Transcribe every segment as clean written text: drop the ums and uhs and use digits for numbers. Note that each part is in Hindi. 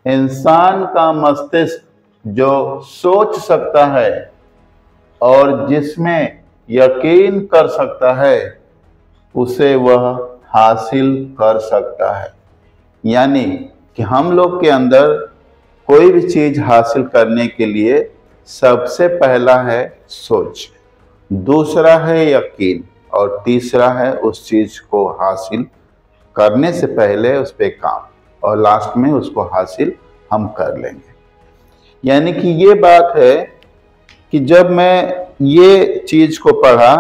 इंसान का मस्तिष्क जो सोच सकता है और जिसमें यकीन कर सकता है उसे वह हासिल कर सकता है। यानी कि हम लोग के अंदर कोई भी चीज हासिल करने के लिए सबसे पहला है सोच, दूसरा है यकीन और तीसरा है उस चीज को हासिल करने से पहले उस पर काम, और लास्ट में उसको हासिल हम कर लेंगे। यानी कि ये बात है कि जब मैं ये चीज को पढ़ा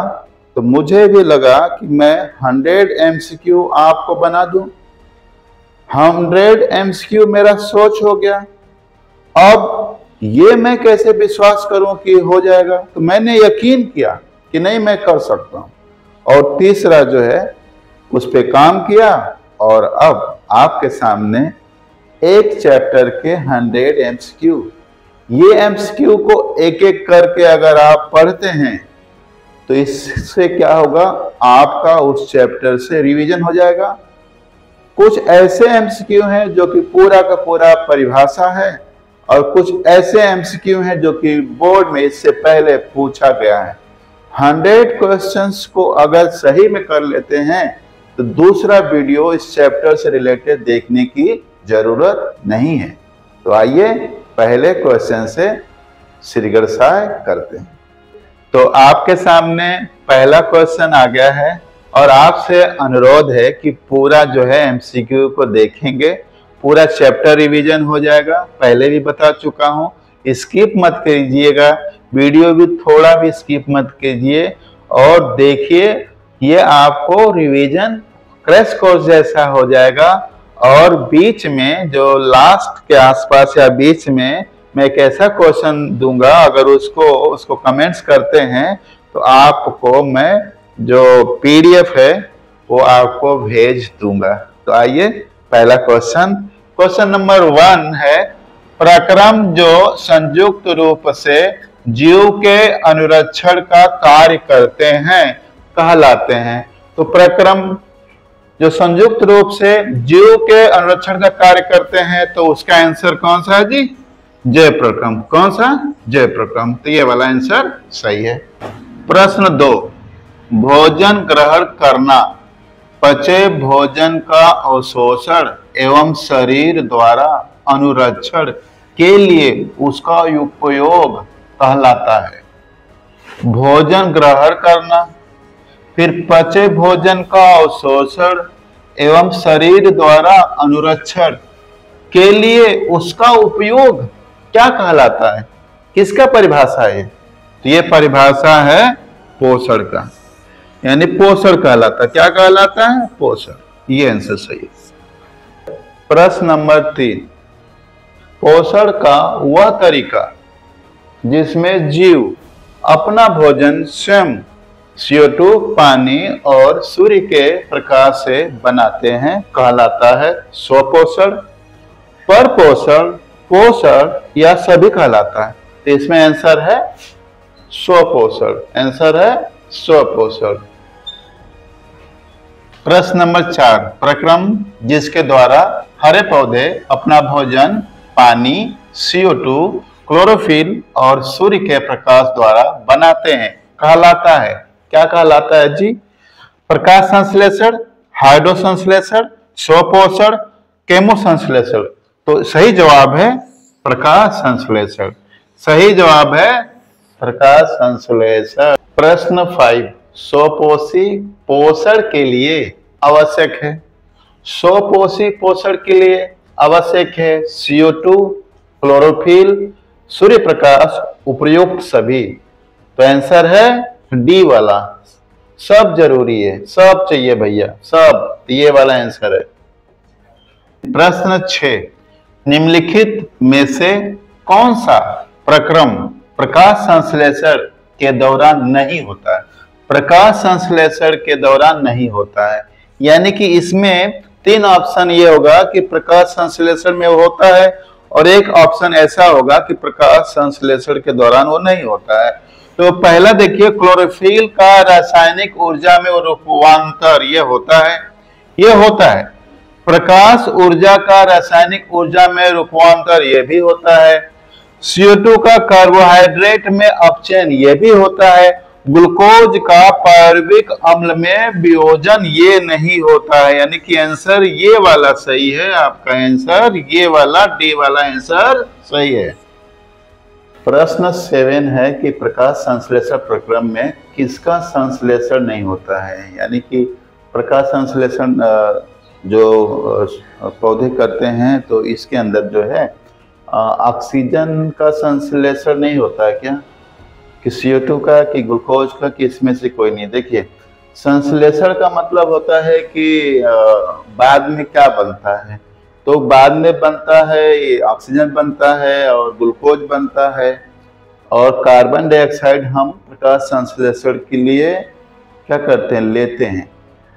तो मुझे भी लगा कि मैं 100 MCQ आपको बना दूं। 100 MCQ मेरा सोच हो गया। अब ये मैं कैसे विश्वास करूं कि हो जाएगा? तो मैंने यकीन किया कि नहीं, मैं कर सकता हूं। और तीसरा जो है उस पर काम किया, और अब आपके सामने एक चैप्टर के 100 MCQ। ये MCQ को एक एक करके अगर आप पढ़ते हैं तो इससे क्या होगा, आपका उस चैप्टर से रिवीजन हो जाएगा। कुछ ऐसे MCQ हैं जो कि पूरा का पूरा परिभाषा है, और कुछ ऐसे MCQ हैं जो कि बोर्ड में इससे पहले पूछा गया है। 100 क्वेश्चंस को अगर सही में कर लेते हैं तो दूसरा वीडियो इस चैप्टर से रिलेटेड देखने की जरूरत नहीं है। तो आइए पहले क्वेश्चन से श्रीगणेशाय करते हैं। तो आपके सामने पहला क्वेश्चन आ गया है, और आपसे अनुरोध है कि पूरा जो है MCQ को देखेंगे, पूरा चैप्टर रिवीजन हो जाएगा। पहले भी बता चुका हूं, स्किप मत कीजिएगा, वीडियो भी थोड़ा भी स्किप मत कीजिए, और देखिए ये आपको रिवीजन क्रैश कोर्स जैसा हो जाएगा। और बीच में जो लास्ट के आसपास या बीच में मैं एक ऐसा क्वेश्चन दूंगा, अगर उसको कमेंट्स करते हैं तो आपको मैं जो PDF है वो आपको भेज दूंगा। तो आइए पहला क्वेश्चन नंबर 1 है, प्रक्रम जो संयुक्त रूप से जीव के अनुरक्षण का कार्य करते हैं कहलाते हैं। तो प्रक्रम जो संयुक्त रूप से जीव के अनुरक्षण का कार्य करते हैं, तो उसका आंसर कौन सा है जी? जय प्रक्रम। कौन सा? जय प्रक्रम। तो ये वाला आंसर सही है। प्रश्न 2, भोजन ग्रहण करना, पचे भोजन का अवशोषण एवं शरीर द्वारा अनुरक्षण के लिए उसका उपयोग कहलाता है। भोजन ग्रहण करना, फिर पचे भोजन का अवशोषण एवं शरीर द्वारा अनुरक्षण के लिए उसका उपयोग क्या कहलाता है? किसका परिभाषा है? तो ये परिभाषा है पोषण का, यानी पोषण कहलाता। क्या कहलाता है? पोषण। ये आंसर सही है। प्रश्न नंबर 3, पोषण का वह तरीका जिसमें जीव अपना भोजन स्वयं CO2, पानी और सूर्य के प्रकाश से बनाते हैं कहलाता है स्वपोषण, परपोषण, पोषण या सभी कहलाता है। तो इसमें आंसर है स्वपोषण। आंसर है स्वपोषण। प्रश्न नंबर 4, प्रक्रम जिसके द्वारा हरे पौधे अपना भोजन पानी, CO2, क्लोरोफिल और सूर्य के प्रकाश द्वारा बनाते हैं कहलाता है। क्या कहलाता है जी? प्रकाश संश्लेषण, हाइड्रो संश्लेषण, स्वपोषण, केमो संश्लेषण। तो सही जवाब है प्रकाश संश्लेषण। सही जवाब है प्रकाश संश्लेषण। प्रश्न 5, स्वपोषी पोषण के लिए आवश्यक है। स्वपोषी पोषण के लिए आवश्यक है CO2, क्लोरोफिल, सूर्य प्रकाश, उपयुक्त सभी। तो आंसर है डी वाला, सब जरूरी है, सब चाहिए भैया, सब। ये वाला आंसर है। प्रश्न 6, निम्नलिखित में से कौन सा प्रक्रम प्रकाश संश्लेषण के दौरान नहीं होता है? प्रकाश संश्लेषण के दौरान नहीं होता है, यानी कि इसमें 3 ऑप्शन ये होगा कि प्रकाश संश्लेषण में होता है, और एक ऑप्शन ऐसा होगा कि प्रकाश संश्लेषण के दौरान वो नहीं होता है। तो पहला देखिए, क्लोरोफिल का रासायनिक ऊर्जा में रूपांतर ये होता है, ये होता है। प्रकाश ऊर्जा का रासायनिक ऊर्जा में रूपांतर ये भी होता है। CO2 का कार्बोहाइड्रेट में अपचयन ये भी होता है। ग्लूकोज का पायरुविक अम्ल में वियोजन ये नहीं होता है। यानी कि आंसर ये वाला सही है। आपका आंसर ये वाला डी वाला आंसर सही है। प्रश्न 7 है कि प्रकाश संश्लेषण प्रक्रम में किसका संश्लेषण नहीं होता है। यानी कि प्रकाश संश्लेषण जो पौधे करते हैं तो इसके अंदर जो है ऑक्सीजन का संश्लेषण नहीं होता है क्या, कि CO2 का, कि ग्लूकोज का, कि इसमें से कोई नहीं। देखिए संश्लेषण का मतलब होता है कि बाद में क्या बनता है, तो बाद में बनता है ऑक्सीजन बनता है और ग्लूकोज बनता है और कार्बन डाइऑक्साइड हम प्रकाश संश्लेषण के लिए क्या करते हैं, लेते हैं।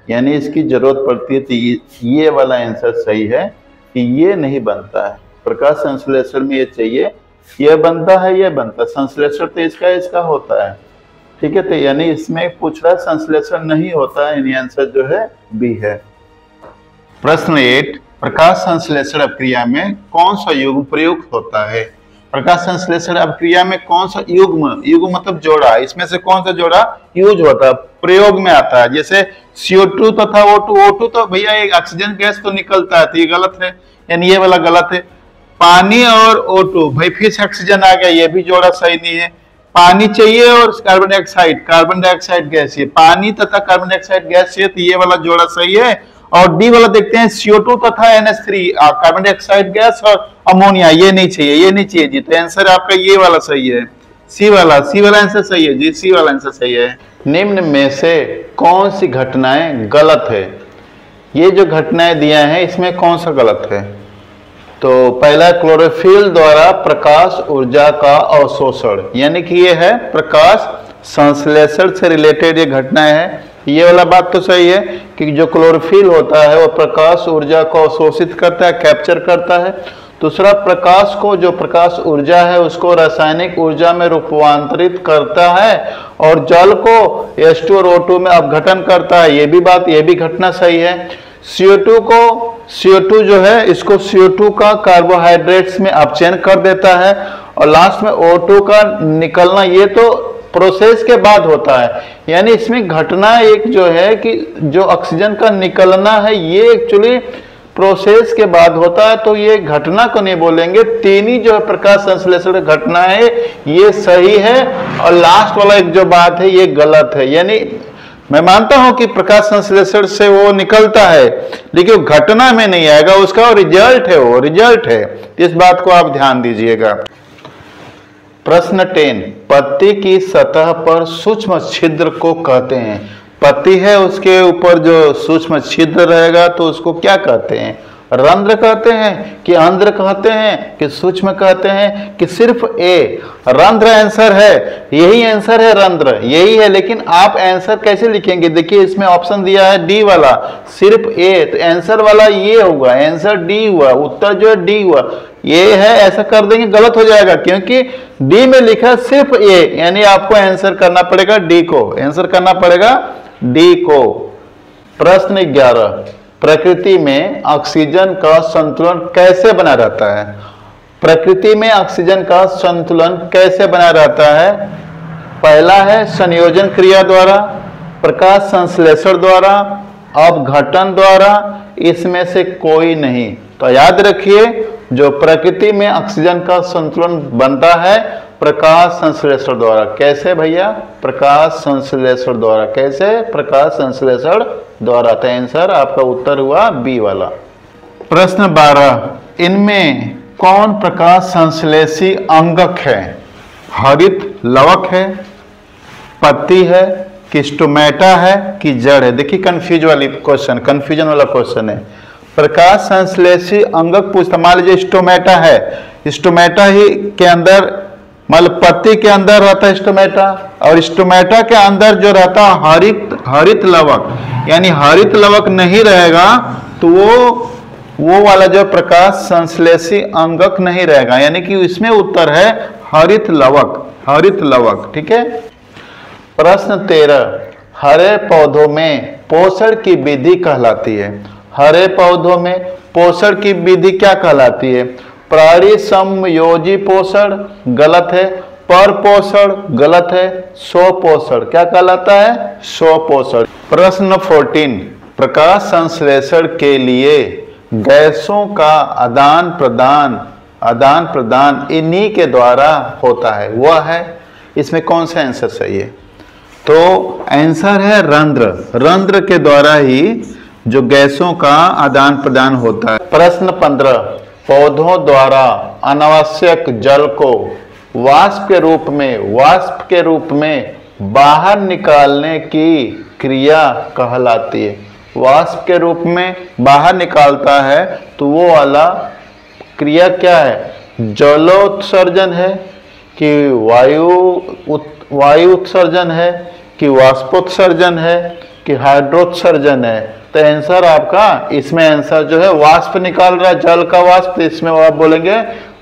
यानी इसकी जरूरत पड़ती है। तो ये वाला आंसर सही है कि ये नहीं बनता है। प्रकाश संश्लेषण में ये चाहिए, ये बनता है, ये बनता है। संश्लेषण तो इसका होता है, ठीक है। तो यानी इसमें पूछ रहा है संश्लेषण नहीं होता है, यानी आंसर जो है बी है। प्रश्न 8, प्रकाश संश्लेषण अभिक्रिया में कौन सा युग्म प्रयुक्त होता है। प्रकाश संश्लेषण अभिक्रिया में कौन सा युग्म मतलब जोड़ा, इसमें से कौन सा जोड़ा यूज होता है, प्रयोग में आता है। जैसे CO2 तथा O2 तो भैया एक ऑक्सीजन गैस तो निकलता है, तो ये गलत है, यानी ये वाला गलत है। पानी और O2 भाई फिर से ऑक्सीजन आ गया, ये भी जोड़ा सही नहीं है। पानी चाहिए और कार्बन डाइऑक्साइड गैस है, पानी तथा कार्बन डाइऑक्साइड गैस है, तो ये वाला जोड़ा सही है। और डी वाला देखते हैं CO2 तथा NH3 कार्बन डाइऑक्साइड गैस और अमोनिया, ये नहीं चाहिए जी। तो आंसर आपका ये वाला सही है, सी वाला आंसर सही है जी, सी वाला आंसर सही है। निम्न में से कौन सी घटनाएं गलत है। ये जो घटनाएं दिया है इसमें कौन सा गलत है। तो पहला क्लोरोफिल द्वारा प्रकाश ऊर्जा का अवशोषण, यानी कि ये है प्रकाश संश्लेषण से रिलेटेड ये घटनाएं है। ये वाला बात तो सही है कि जो क्लोरोफिल होता है वो प्रकाश ऊर्जा को अवशोषित करता है, कैप्चर करता है। दूसरा, प्रकाश को, जो प्रकाश ऊर्जा है उसको रासायनिक ऊर्जा में रूपांतरित करता है और जल को H2 और O2 में अपघटन करता है। ये भी घटना सही है। CO2 जो है इसको CO2 का कार्बोहाइड्रेट्स में अपचयन कर देता है और लास्ट में O2 का निकलना, ये तो प्रोसेस के बाद होता है। यानी इसमें घटना एक जो है कि जो ऑक्सीजन का निकलना है ये एक्चुअली प्रोसेस के बाद होता है, तो ये घटना को नहीं बोलेंगे। तीन ही जो है प्रकाश संश्लेषण घटना है ये सही है और लास्ट वाला एक जो बात है ये गलत है। यानी मैं मानता हूं कि प्रकाश संश्लेषण से वो निकलता है लेकिन घटना में नहीं आएगा, उसका रिजल्ट है। इस बात को आप ध्यान दीजिएगा। प्रश्न 10, पत्ती की सतह पर सूक्ष्म छिद्र को कहते हैं। पत्ती है उसके ऊपर जो सूक्ष्म छिद्र रहेगा तो उसको क्या कहते हैं, रंध्र कहते हैं कि अंध्र कहते हैं कि सूक्ष्म कहते हैं कि सिर्फ ए। रंध्र आंसर है, यही आंसर है, रंध्र यही है। लेकिन आप आंसर कैसे लिखेंगे, देखिए इसमें ऑप्शन दिया है डी वाला सिर्फ ए, तो आंसर वाला ये होगा, आंसर डी हुआ, उत्तर जो है डी हुआ। ये है, ऐसा कर देंगे गलत हो जाएगा क्योंकि डी में लिखा सिर्फ ए, यानी आपको आंसर करना पड़ेगा डी को, आंसर करना पड़ेगा डी को। प्रश्न 11, प्रकृति में ऑक्सीजन का संतुलन कैसे बना रहता है। प्रकृति में ऑक्सीजन का संतुलन कैसे बना रहता है। पहला है संयोजन क्रिया द्वारा, प्रकाश संश्लेषण द्वारा, अपघटन द्वारा, इसमें से कोई नहीं। तो याद रखिए जो प्रकृति में ऑक्सीजन का संतुलन बनता है प्रकाश संश्लेषण द्वारा। कैसे भैया, प्रकाश संश्लेषण द्वारा। कैसे, प्रकाश संश्लेषण द्वारा। तो आंसर आपका उत्तर हुआ बी वाला। प्रश्न 12, इनमें कौन प्रकाश संश्लेषी अंगक है। हरित लवक है, पत्ती है, कि स्टोमेटा है, कि जड़ है। देखिए कंफ्यूजन वाला क्वेश्चन है। प्रकाश संश्लेषी अंगक पूछता, मान लीजिए स्टोमेटा है, स्टोमेटा ही के अंदर मतलब पत्ती के अंदर रहता है स्टोमेटा और स्टोमेटा के अंदर जो रहता है हरित लवक, यानी हरित लवक नहीं रहेगा तो वो वाला जो प्रकाश संश्लेषी अंगक नहीं रहेगा, यानी कि इसमें उत्तर है हरित लवक। ठीक है। प्रश्न 13, हरे पौधों में पोषण की विधि कहलाती है। हरे पौधों में पोषण की विधि क्या कहलाती है? प्राणी समयोजी पोषण गलत है, पर पोषण गलत है, स्वपोषण क्या कहलाता है? स्वपोषण। प्रश्न 14, प्रकाश संश्लेषण के लिए गैसों का आदान प्रदान इन्हीं के द्वारा होता है, वह है, इसमें कौन सा आंसर सही है? तो आंसर है रंध्र। रंध्र के द्वारा ही जो गैसों का आदान प्रदान होता है। प्रश्न 15, पौधों द्वारा अनावश्यक जल को वाष्प के रूप में बाहर निकालने की क्रिया कहलाती है। वाष्प के रूप में बाहर निकालता है तो वो वाला क्रिया क्या है? जलोत्सर्जन है कि वायु उत्सर्जन है कि वाष्पोत्सर्जन है कि हाइड्रोत्सर्जन है? तो आंसर आपका इसमें आंसर जो है वाष्प निकाल रहा है, जल का वाष्प, इसमें आप बोलेंगे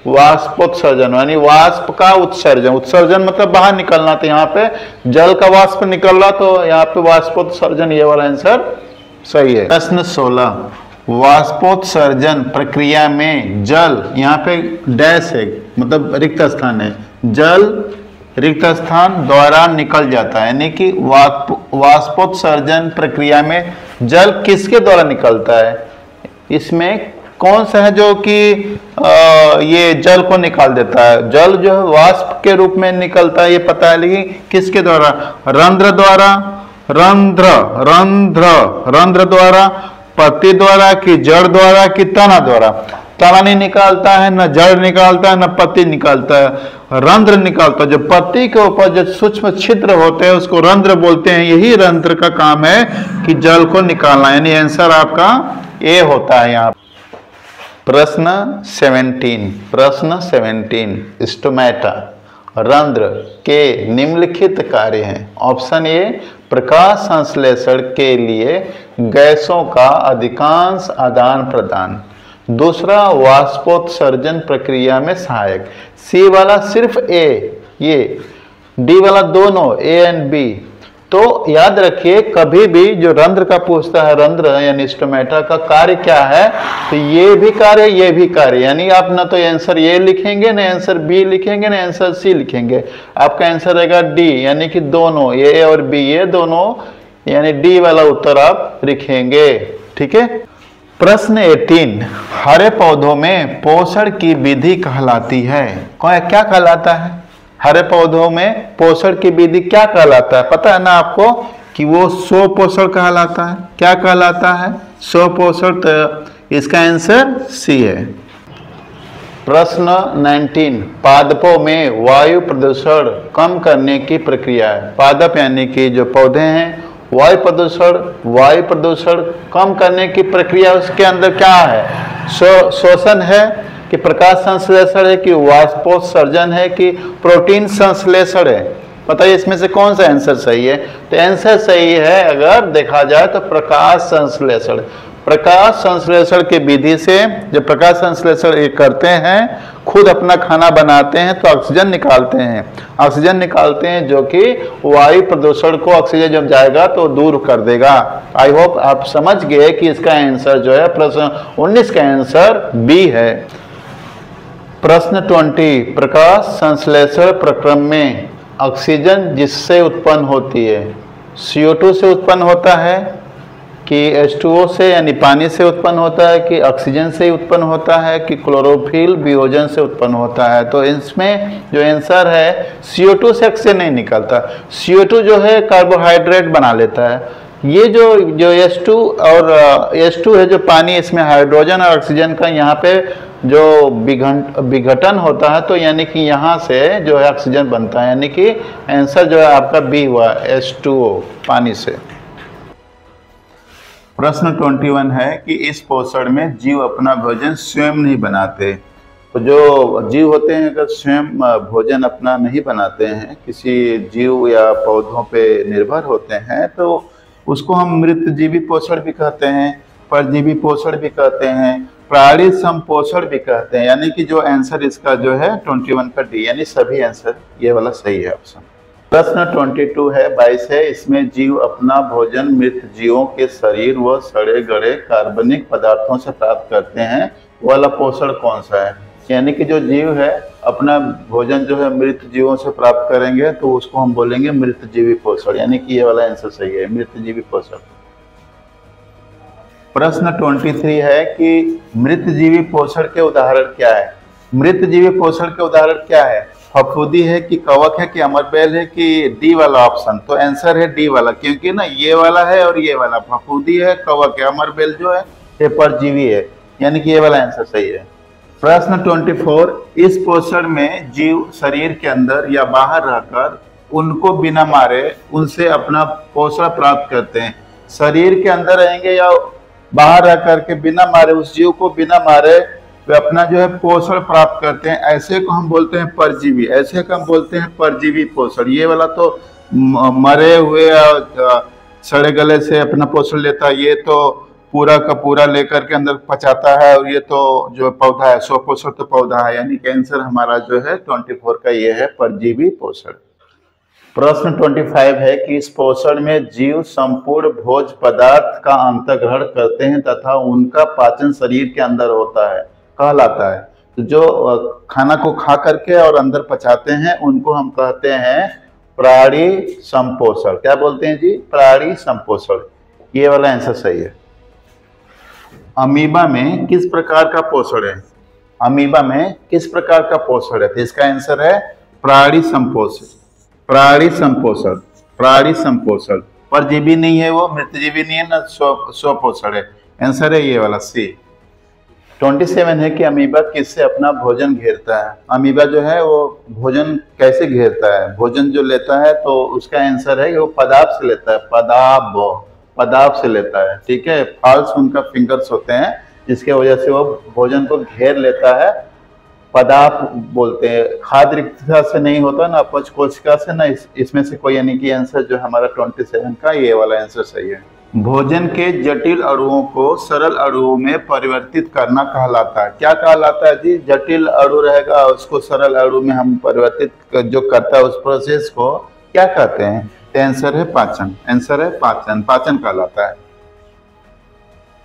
वाष्पोत्सर्जन, यानी वाष्प का उत्सर्जन। उत्सर्जन मतलब बाहर निकलना, तो यहाँ पे जल का वाष्प निकल रहा तो यहाँ पे वाष्पोत्सर्जन, ये वाला आंसर सही है। प्रश्न 16, वाष्पोत्सर्जन प्रक्रिया में जल, यहाँ पे डैश है मतलब रिक्त स्थान है, जल रिक्त स्थान द्वारा निकल जाता है, यानी कि वाष्पोत्सर्जन प्रक्रिया में जल किसके द्वारा निकलता है? इसमें कौन सा है जो कि ये जल को निकाल देता है? जल जो है वाष्प के रूप में निकलता है, ये पता है, लेकिन किसके द्वारा? रंध्र द्वारा, रंध्र द्वारा, पत्ती द्वारा कि जड़ द्वारा कि तना द्वारा? तना नहीं निकालता है, न जड़ निकालता है, न पत्ती निकालता है, रंध्र निकालता है। जो पत्ती के ऊपर जो सूक्ष्म छिद्र होते हैं उसको रंध्र बोलते हैं, यही रंध्र का काम है कि जल को निकालना, यानी आंसर आपका ए होता है यहाँ। प्रश्न 17, स्टोमेटा रंध्र के निम्नलिखित कार्य हैं। ऑप्शन ए, प्रकाश संश्लेषण के लिए गैसों का अधिकांश आदान प्रदान। दूसरा, वाष्पोत्सर्जन प्रक्रिया में सहायक। सी वाला सिर्फ ए, ये डी वाला दोनों ए एंड बी। तो याद रखिए कभी भी जो रंध्र का पूछता है, रंध्र यानी स्टोमेटा का कार्य क्या है, तो ये भी कार्य, यानी आप ना तो आंसर ए लिखेंगे, ना आंसर बी लिखेंगे, ना आंसर सी लिखेंगे, आपका आंसर रहेगा डी, यानी कि दोनों ए और बी, ये दोनों, यानी डी वाला उत्तर आप लिखेंगे। ठीक है। प्रश्न 18, हरे पौधों में पोषण की विधि कहलाती है, क्या कहलाता है? हरे पौधों में पोषण की विधि क्या कहलाता है? पता है ना आपको कि वो स्वपोषण कहलाता है। क्या कहलाता है? स्वपोषण। तो इसका आंसर सी है। प्रश्न 19, पादपों में वायु प्रदूषण कम करने की प्रक्रिया है। पादप यानी कि जो पौधे हैं, वायु प्रदूषण कम करने की प्रक्रिया उसके अंदर क्या है? शोषण है कि प्रकाश संश्लेषण है कि वाष्पोत्सर्जन है कि प्रोटीन संश्लेषण है? बताइए इसमें से कौन सा आंसर सही है? तो आंसर सही है अगर देखा जाए तो प्रकाश संश्लेषण। प्रकाश संश्लेषण की विधि से जब प्रकाश संश्लेषण ये करते हैं, खुद अपना खाना बनाते हैं तो ऑक्सीजन निकालते हैं जो कि वायु प्रदूषण को ऑक्सीजन जब जाएगा तो दूर कर देगा। आई होप आप समझ गए कि इसका आंसर जो है प्रश्न 19 का आंसर बी है। प्रश्न 20, प्रकाश संश्लेषण प्रक्रम में ऑक्सीजन जिससे उत्पन्न होती है, CO2 से उत्पन्न होता है कि H2O से यानी पानी से उत्पन्न होता है कि ऑक्सीजन से उत्पन्न होता है कि क्लोरोफिल वियोजन से उत्पन्न होता है? तो इसमें जो आंसर है CO2 से ऑक्सीजन नहीं निकलता। CO2 जो है कार्बोहाइड्रेट बना लेता है। ये जो H2 और H2 है जो पानी, इसमें हाइड्रोजन और ऑक्सीजन का यहाँ पे जो विघटन होता है, तो यानी कि यहाँ से जो है ऑक्सीजन बनता है, यानी कि आंसर जो है आपका बी हुआ, H2O पानी से। प्रश्न 21 है कि इस पोषण में जीव अपना भोजन स्वयं नहीं बनाते। तो जो जीव होते हैं अगर स्वयं भोजन अपना नहीं बनाते हैं, किसी जीव या पौधों पे निर्भर होते हैं, तो उसको हम मृतजीवी पोषण भी कहते हैं, परजीवी पोषण भी कहते हैं, प्राणी संपोषण भी कहते हैं। यानी कि जो आंसर इसका जो है 21 का डी, यानी सभी आंसर ये वाला सही है ऑप्शन। प्रश्न 22 है 22 है, इसमें जीव अपना भोजन मृत जीवों के शरीर व सड़े गले कार्बनिक पदार्थों से प्राप्त करते हैं, वाला पोषण कौन सा है? यानी कि जो जीव है अपना भोजन जो है मृत जीवों से प्राप्त करेंगे तो उसको हम बोलेंगे मृतजीवी पोषण, यानी कि ये वाला आंसर सही है, मृतजीवी पोषण। प्रश्न 23 है कि मृतजीवी पोषण के उदाहरण क्या है? मृतजीवी पोषण के उदाहरण क्या है? फफूंदी है कि कवक है कि अमरबेल है कि डी वाला ऑप्शन? तो आंसर है डी वाला, क्योंकि ना ये वाला है और ये वाला, फफूंदी है कवक है, अमरबेल जो है ये परजीवी है, यानी कि ये वाला आंसर सही है। प्रश्न 24, इस पोषण में जीव शरीर के अंदर या बाहर रहकर उनको बिना मारे उनसे अपना पोषण प्राप्त करते हैं। शरीर के अंदर रहेंगे या बाहर रह करके बिना मारे, उस जीव को बिना मारे वे अपना जो है पोषण प्राप्त करते हैं, ऐसे को हम बोलते हैं परजीवी, ऐसे को हम बोलते हैं परजीवी पोषण। ये वाला तो मरे हुए सड़े गले से अपना पोषण लेता है, ये तो पूरा का पूरा लेकर के अंदर पचाता है, और ये तो जो पौधा है स्वपोषण तो पौधा है, यानी कि आंसर हमारा जो है 24 का ये है परजीवी पोषण। प्रश्न 25 है कि इस पोषण में जीव संपूर्ण भोज्य पदार्थ का अंतर्ग्रहण करते हैं तथा उनका पाचन शरीर के अंदर होता है, कहलाता है। तो जो खाना को खा करके और अंदर पचाते हैं उनको हम कहते हैं प्राणी संपोषण। क्या बोलते हैं जी? प्राणी संपोषण। ये वाला आंसर सही है। अमीबा में किस प्रकार का पोषण है? अमीबा में किस प्रकार का पोषण है? तो इसका आंसर है प्राणी संपोषण। प्राणी संपोषण, प्राणी संपोषण। परजीवी नहीं है वो, मृतजीवी नहीं है ना, स्वपोषण है। आंसर है ये वाला सी। 27 है कि अमीबा किससे अपना भोजन घेरता है? अमीबा जो है वो भोजन कैसे घेरता है? भोजन जो लेता है तो उसका आंसर है वो पदार्थ से लेता है, पदार्थ से लेता है, ठीक है। फॉल्स उनका फिंगर्स होते हैं जिसके वजह से वो भोजन को घेर लेता है, पदार्थ बोलते हैं। खाद्य रिक्तता से नहीं होता ना, अपच कोशिका से ना, इसमें से कोई, यानी कि आंसर जो हमारा 27 का ये वाला आंसर सही है। भोजन के जटिल अणुओं को सरल अणुओं में परिवर्तित करना कहलाता है। क्या कहलाता है जी? जटिल अणु रहेगा उसको सरल अणु में हम परिवर्तित जो करता है उस प्रोसेस को क्या कहते हैं? तो आंसर है पाचन। आंसर है पाचन, पाचन कहलाता है।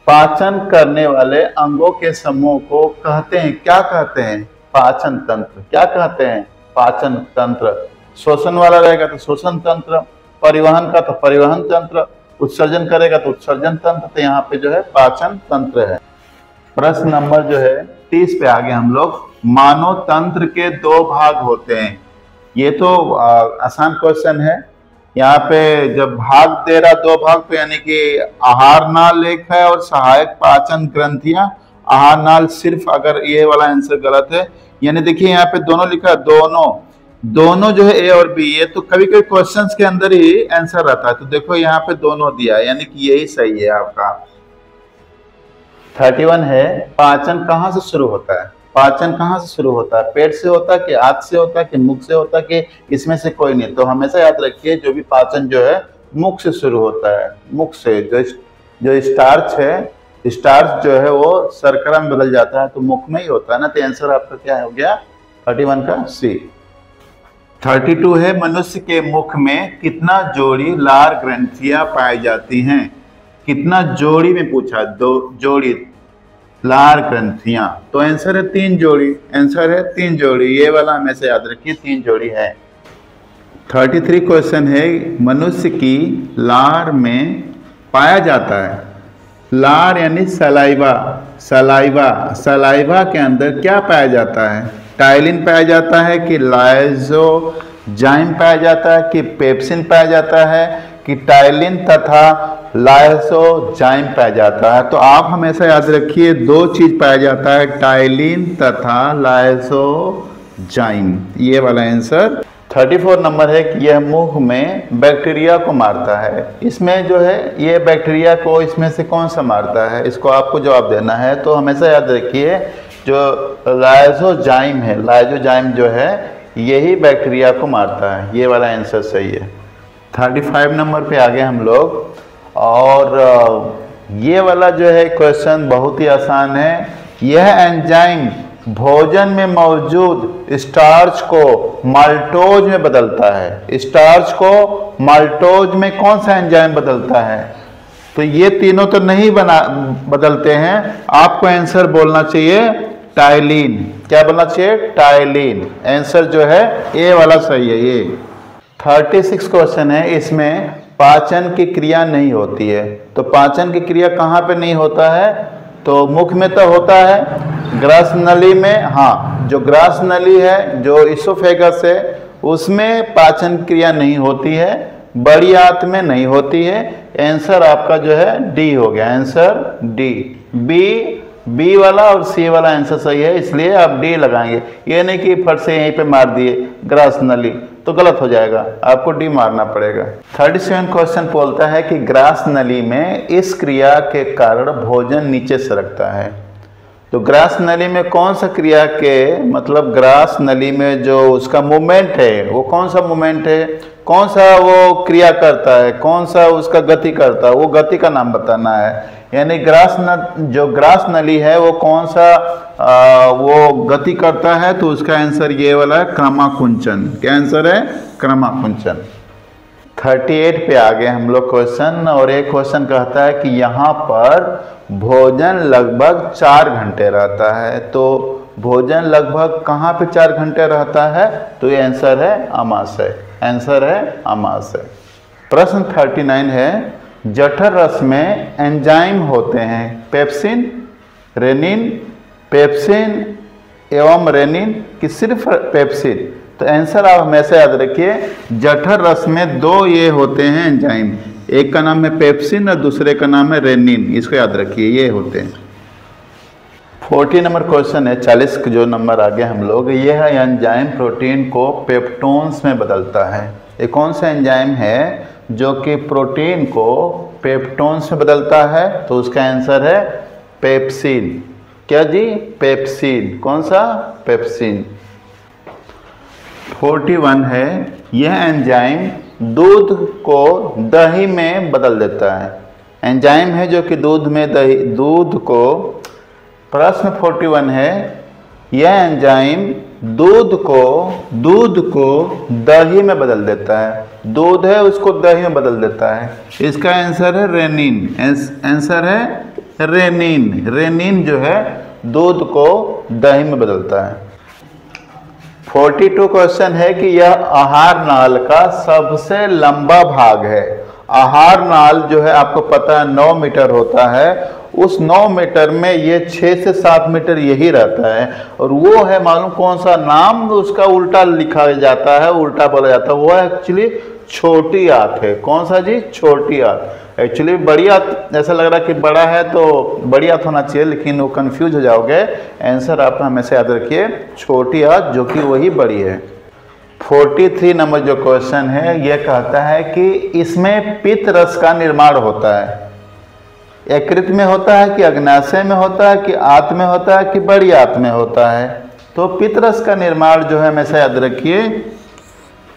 पाचन करने वाले अंगों के समूह को कहते हैं, क्या कहते हैं? पाचन तंत्र। क्या कहते हैं? पाचन तंत्र। श्वसन वाला रहेगा तो श्वसन तंत्र, परिवहन का तो परिवहन तंत्र, उत्सर्जन करेगा तो उत्सर्जन तंत्र। तो यहाँ पे जो है पाचन तंत्र है। प्रश्न नंबर जो है 30 पे आगे हम लोग, मानव तंत्र के 2 भाग होते हैं। ये तो आसान क्वेश्चन है। यहाँ पे जब भाग दे रहा 2 भाग पे, यानी कि आहार नाल एक है और सहायक पाचन ग्रंथियां। आहार नाल सिर्फ, अगर ये वाला आंसर गलत है, यानी देखिए यहाँ पे दोनों लिखा है, दोनों जो है ए और बी, ये तो कभी कभी क्वेश्चंस के अंदर ही आंसर रहता है। तो देखो यहाँ पे दोनों दिया है, यानी कि यही सही है आपका। 31 है, पाचन कहाँ से शुरू होता है? पाचन कहाँ से शुरू होता है? पेट से होता है कि हाथ से होता है कि मुख से होता है कि इसमें से कोई नहीं? तो हमेशा याद रखिए जो भी पाचन जो है मुख से शुरू होता है। मुख से जो स्टार्च है, स्टार्च जो है वो शर्करा में बदल जाता है, तो मुख में ही होता है ना। तो आंसर आपका क्या हो गया? 31 का सी। 32 है, मनुष्य के मुख में कितना जोड़ी लार ग्रंथियां पाई जाती हैं? कितना जोड़ी में पूछा? 2 जोड़ी लार ग्रंथियां। तो आंसर है 3 जोड़ी। आंसर है 3 जोड़ी। ये वाला हमेशा याद रखिए, 3 जोड़ी है। 33 क्वेश्चन है, मनुष्य की लार में पाया जाता है, लार यानी सलाइवा, सलाइवा के अंदर क्या पाया जाता है? टाइलिन पाया जाता है कि लाइसोजाइम पाया जाता है कि पेप्सिन पाया जाता है कि टाइलिन तथा लाइसोजाइम पाया जाता है? तो आप हमेशा याद रखिए 2 चीज पाया जाता है, टाइलिन तथा लाइसोजाइम। ये वाला आंसर। 34 नंबर है कि यह मुंह में बैक्टीरिया को मारता है। इसमें जो है ये बैक्टीरिया को इसमें से कौन सा मारता है? इसको आपको जवाब देना है। तो हमेशा याद रखिए जो लाइसोजाइम है, लाइसोजाइम जो है यही बैक्टीरिया को मारता है। ये वाला आंसर सही है। 35 नंबर पे आगे हम लोग, और ये वाला जो है क्वेश्चन बहुत ही आसान है। यह एंजाइम भोजन में मौजूद स्टार्च को माल्टोज में बदलता है। स्टार्च को माल्टोज में कौन सा एंजाइम बदलता है? तो ये तीनों तो नहीं बदलते हैं। आपको आंसर बोलना चाहिए टाइलिन। क्या बोलना चाहिए? टाइलिन। आंसर जो है ए वाला सही है। ये 36 क्वेश्चन है, इसमें पाचन की क्रिया नहीं होती है। तो पाचन की क्रिया कहाँ पे नहीं होता है? तो मुख में तो होता है, ग्रास नली में। हाँ, जो ग्रास नली है, जो इसोफेगस है, उसमें पाचन क्रिया नहीं होती है। बड़ी आंत में नहीं होती है। आंसर आपका जो है डी हो गया। Answer D. बी वाला और सी वाला आंसर सही है, इसलिए आप डी लगाएंगे। ये नहीं कि फट से यहीं पे मार दिए ग्रास नली, तो गलत हो जाएगा, आपको डी मारना पड़ेगा। 37 क्वेश्चन बोलता है कि ग्रास नली में इस क्रिया के कारण भोजन नीचे सरकता है। तो ग्रास नली में कौन सा क्रिया के मतलब ग्रास नली में जो उसका मूवमेंट है, वो कौन सा मूवमेंट है, कौन सा वो क्रिया करता है, कौन सा उसका गति करता है, वो गति का नाम बताना है। यानी जो ग्रास नली है वो कौन सा वो गति करता है, तो उसका आंसर ये वाला है, क्रमाकुंचन। क्या आंसर है? क्रमाकुंचन। 38 पे आ गए हम लोग क्वेश्चन, और एक क्वेश्चन कहता है कि यहाँ पर भोजन लगभग 4 घंटे रहता है। तो भोजन लगभग कहाँ पे 4 घंटे रहता है? तो ये आंसर है अमाशय। आंसर है अमाशय। प्रश्न 39 है, जठर रस में एंजाइम होते हैं पेप्सिन, रेनिन, पेप्सिन एवं रेनिन कि सिर्फ पेप्सिन? तो आंसर आप हमेशा याद रखिए, जठर रस में 2 ये होते हैं एंजाइम, एक का नाम है पेप्सिन और दूसरे का नाम है रेनिन। इसको याद रखिए, ये होते हैं। 40 नंबर क्वेश्चन है, 40 जो नंबर आगे हम लोग, ये है एंजाइम प्रोटीन को पेप्टोन्स में बदलता है। ये कौन सा एंजाइम है जो कि प्रोटीन को पेप्टोन्स में बदलता है? तो उसका आंसर है पेप्सिन। क्या जी? पेप्सिन। कौन सा? पेप्सिन। 41 है, यह एंजाइम दूध को दही में बदल देता है। एंजाइम है जो कि दूध को, प्रश्न 41 है, यह एंजाइम दूध को दही में बदल देता है। दूध है उसको दही में बदल देता है। इसका आंसर है रेनिन। आंसर है रेनिन। रेनिन जो है दूध को दही में बदलता है। 42 क्वेश्चन है कि यह आहार नाल का सबसे लंबा भाग है। आहार नाल जो है आपको पता है 9 मीटर होता है। उस 9 मीटर में ये 6 से 7 मीटर यही रहता है, और वो है मालूम कौन सा? नाम उसका उल्टा लिखा जाता है, उल्टा बोला जाता है। वो एक्चुअली छोटी आंत है। कौन सा जी? छोटी आंत। एक्चुअली बड़ी आंत ऐसा लग रहा है कि बड़ा है तो बड़ी आंत होना चाहिए, लेकिन वो कंफ्यूज हो जाओगे। आंसर आप हमेशा याद रखिए छोटी आंत, जो कि वही बड़ी है। 43 नंबर जो क्वेश्चन है, यह कहता है कि इसमें पित्त रस का निर्माण होता है। यकृत में होता है कि अग्नाशय में होता है कि आंत में होता है कि बड़ी आंत में होता है? तो पित्त रस का निर्माण जो है हमेशा याद रखिए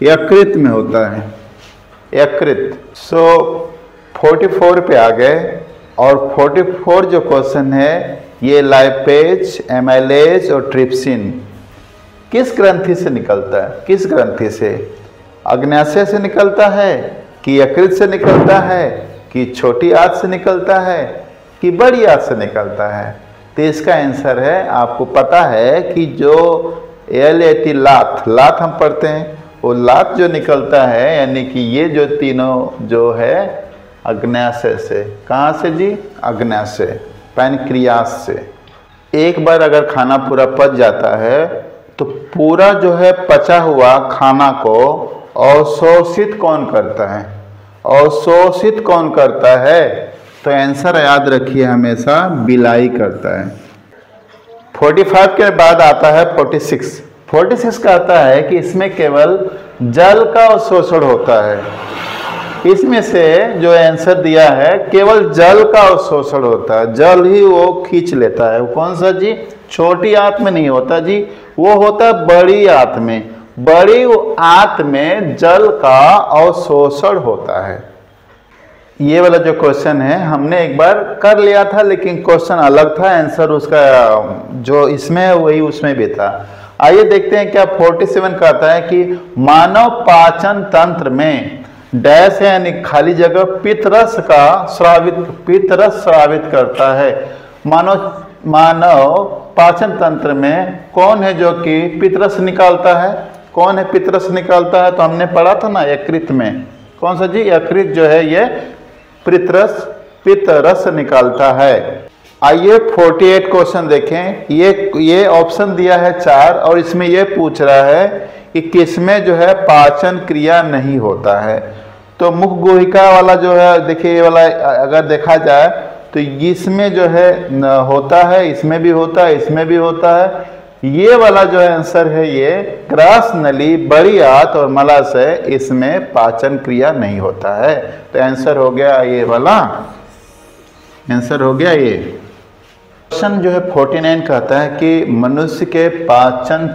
यकृत में होता है। यकृत। 44 पे आ गए, और 44 जो क्वेश्चन है, ये लाइपेज, एमाइलेज और ट्रिप्सिन किस ग्रंथि से निकलता है? किस ग्रंथि से? अग्नाशय से निकलता है कि यकृत से निकलता है कि छोटी आंत से निकलता है कि बड़ी आंत से निकलता है? तो इसका आंसर है, आपको पता है कि जो LAT लात हम पढ़ते हैं, वो लात जो निकलता है, यानी कि ये जो तीनों जो है अग्नाशय से। कहाँ से जी? अग्नाशय, पैनक्रियास से। एक बार अगर खाना पूरा पच जाता है तो पूरा जो है पचा हुआ खाना को अवशोषित कौन करता है? अवशोषित कौन करता है? तो आंसर याद रखिए हमेशा बिलाई करता है। 45 के बाद आता है 46। 46 कहता है कि इसमें केवल जल का अवशोषण होता है। इसमें से जो आंसर दिया है केवल जल का अवशोषण होता है, जल ही वो खींच लेता है। वो कौन सा जी? छोटी आंत में नहीं होता जी, वो होता है बड़ी आंत में। बड़ी आंत में जल का अवशोषण होता है। ये वाला जो क्वेश्चन है हमने एक बार कर लिया था, लेकिन क्वेश्चन अलग था, आंसर उसका जो इसमें है वही उसमें भी था। आइए देखते हैं क्या 47 कहता है कि मानव पाचन तंत्र में डैश है यानी खाली जगह पित्तरस स्रावित करता है। मानव पाचन तंत्र में कौन है जो कि पित्तरस निकालता है? कौन है पित्तरस निकालता है? तो हमने पढ़ा था ना यकृत में। कौन सा जी? यकृत जो है ये पित्तरस निकालता है। आइए 48 क्वेश्चन देखें। ये ऑप्शन दिया है 4 और इसमें ये पूछ रहा है कि किसमें जो है पाचन क्रिया नहीं होता है। तो मुख गुहिका वाला जो है, देखिए ये वाला अगर देखा जाए तो इसमें जो है होता है, इसमें भी होता है, इसमें भी होता है। ये वाला जो है आंसर है ये ग्रास नली, बड़ी आंत और मलाशय, इसमें पाचन क्रिया नहीं होता है। तो आंसर हो गया ये वाला, आंसर हो गया ये। क्वेश्चन जो है 49 कहता है कि मनुष्य के पाचन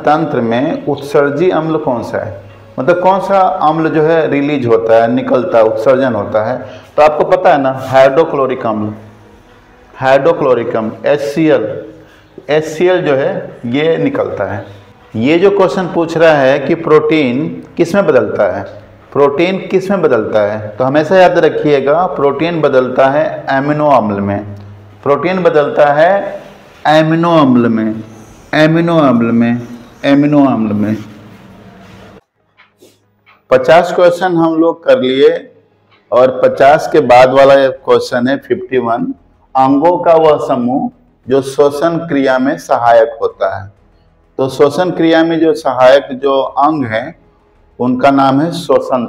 तंत्र में उत्सर्जी अम्ल कौन सा है? मतलब कौन सा अम्ल जो है रिलीज होता है, निकलता है, उत्सर्जन होता है? तो आपको पता है ना, हाइड्रोक्लोरिक अम्ल, HCl जो है ये निकलता है। ये जो क्वेश्चन पूछ रहा है कि प्रोटीन किस में बदलता है, प्रोटीन किस में बदलता है? तो हमेशा याद रखिएगा प्रोटीन बदलता है एमिनो अम्ल में, प्रोटीन बदलता है एमिनो अम्ल में। 50 क्वेश्चन हम लोग कर लिए और 50 के बाद वाला क्वेश्चन है 51। अंगों का वह समूह जो श्वसन क्रिया में सहायक होता है। तो श्वसन क्रिया में जो सहायक जो अंग है उनका नाम है श्वसन